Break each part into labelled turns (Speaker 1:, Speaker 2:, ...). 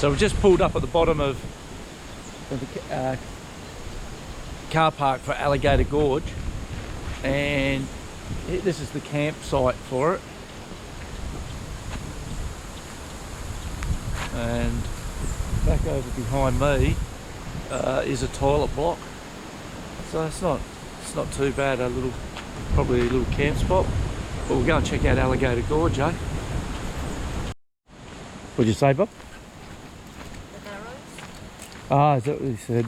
Speaker 1: So we've just pulled up at the bottom of the car park for Alligator Gorge, and this is the campsite for it. And back over behind me is a toilet block, so it's not too bad. Probably a little camp spot, but we'll go and check out Alligator Gorge, eh? What'd you say, Bob?
Speaker 2: The Narrows.
Speaker 1: Ah, is that what he said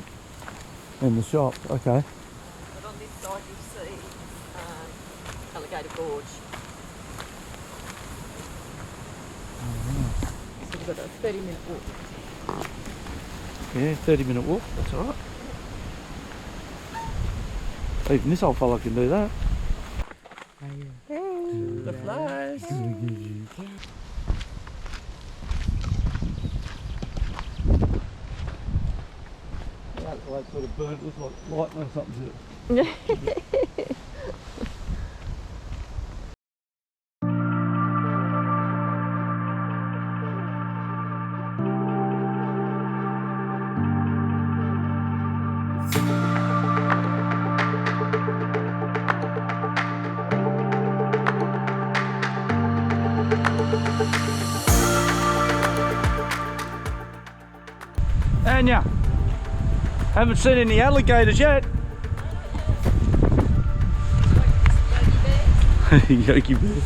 Speaker 1: in the shop? Okay.
Speaker 2: But on this side you see Alligator Gorge. So we've got a 30-minute walk.
Speaker 1: Yeah, 30-minute walk, that's alright. Even this old fella can do that.
Speaker 2: The flies.
Speaker 1: That like sort of burnt, looks like lightning or something to it. Anya, haven't seen any alligators yet. Yogi bears.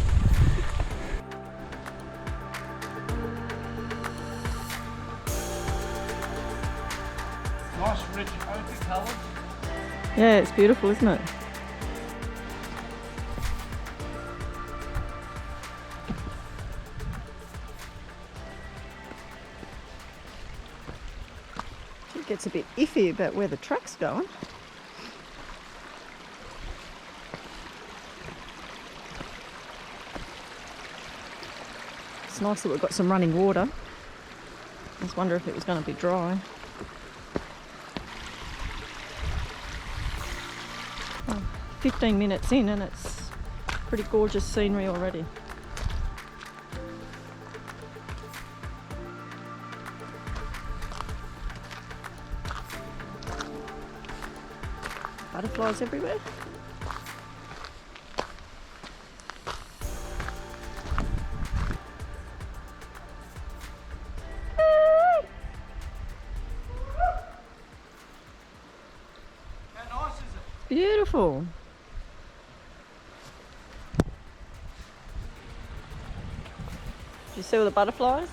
Speaker 1: Nice rich ochre colours.
Speaker 2: Yeah, it's beautiful, isn't it? It gets a bit iffy about where the track's going. It's nice that we've got some running water. I just wonder if it was going to be dry. Oh, 15 minutes in and it's pretty gorgeous scenery already. Butterflies everywhere.
Speaker 1: How nice is it?
Speaker 2: Beautiful. Do you see all the butterflies?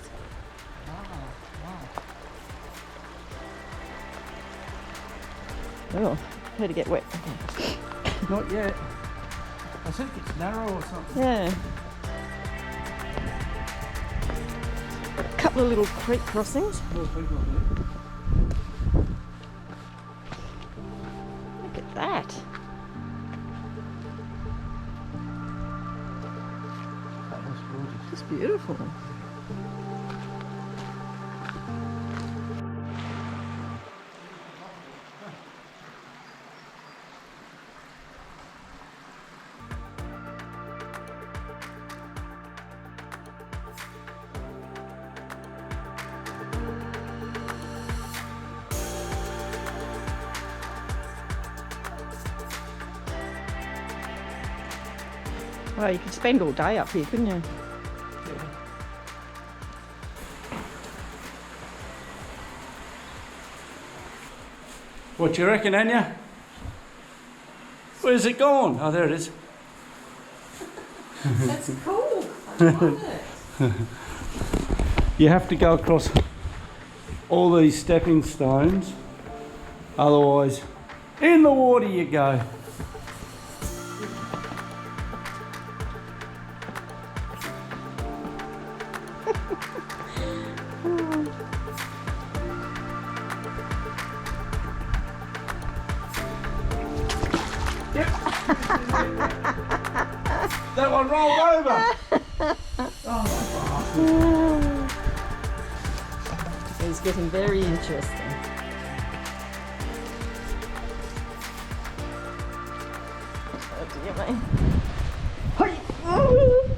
Speaker 2: Oh, had to get wet.
Speaker 1: Not yet. I think it's narrow or something.
Speaker 2: Yeah. A couple of little creek crossings.
Speaker 1: More people there.
Speaker 2: Look at that.
Speaker 1: That was gorgeous.
Speaker 2: It's beautiful. Well, you could spend all day up here, couldn't you?
Speaker 1: What do you reckon, Anya? Where's it gone? Oh, there it is.
Speaker 2: That's cool. I love it.
Speaker 1: You have to go across all these stepping stones, otherwise in the water you go. That one rolled over. Oh,
Speaker 2: It's getting very interesting. Oh dear me. Hey! Oh.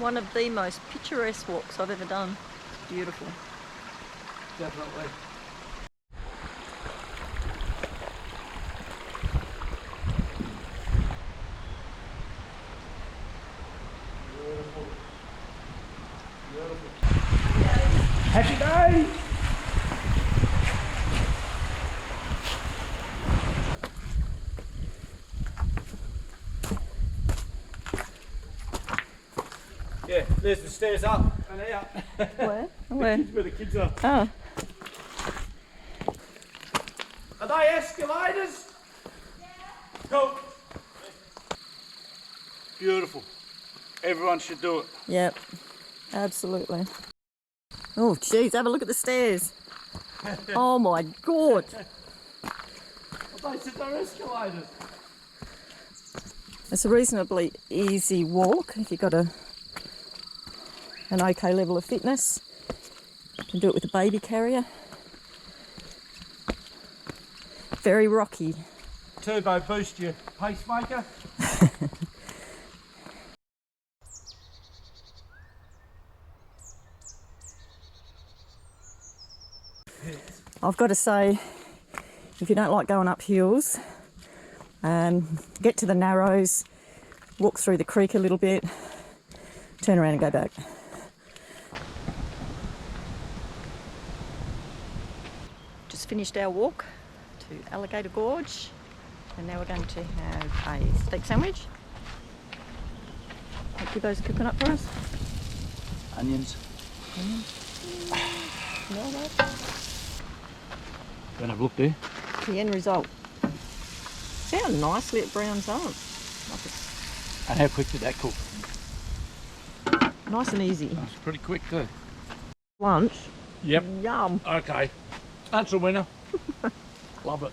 Speaker 2: one of the most picturesque walks I've ever done. Beautiful.
Speaker 1: Definitely. Beautiful. Beautiful. Happy day! Yeah, there's the stairs up and out.
Speaker 2: Where? Where?
Speaker 1: Where the kids are.
Speaker 2: Oh.
Speaker 1: Are they escalators? Yeah. Cool. Beautiful. Everyone should do it.
Speaker 2: Yep. Absolutely. Oh, geez, have a look at the stairs. Oh my God.
Speaker 1: I said they're escalators.
Speaker 2: It's a reasonably easy walk if you've got an okay level of fitness. You can do it with a baby carrier. Very rocky.
Speaker 1: Turbo boost your pacemaker.
Speaker 2: I've got to say, if you don't like going up hills, get to the Narrows, walk through the creek a little bit, turn around and go back. Just finished our walk to Alligator Gorge, and now we're going to have a steak sandwich. What you guys cooking up for us?
Speaker 1: Onions.
Speaker 2: Smell that?
Speaker 1: Go and have a look there.
Speaker 2: The end result. See how nicely it browns up.
Speaker 1: And how quick did that cook?
Speaker 2: Nice and easy.
Speaker 1: That's pretty quick too.
Speaker 2: Lunch.
Speaker 1: Yep.
Speaker 2: Yum.
Speaker 1: Okay. That's a winner. Love it.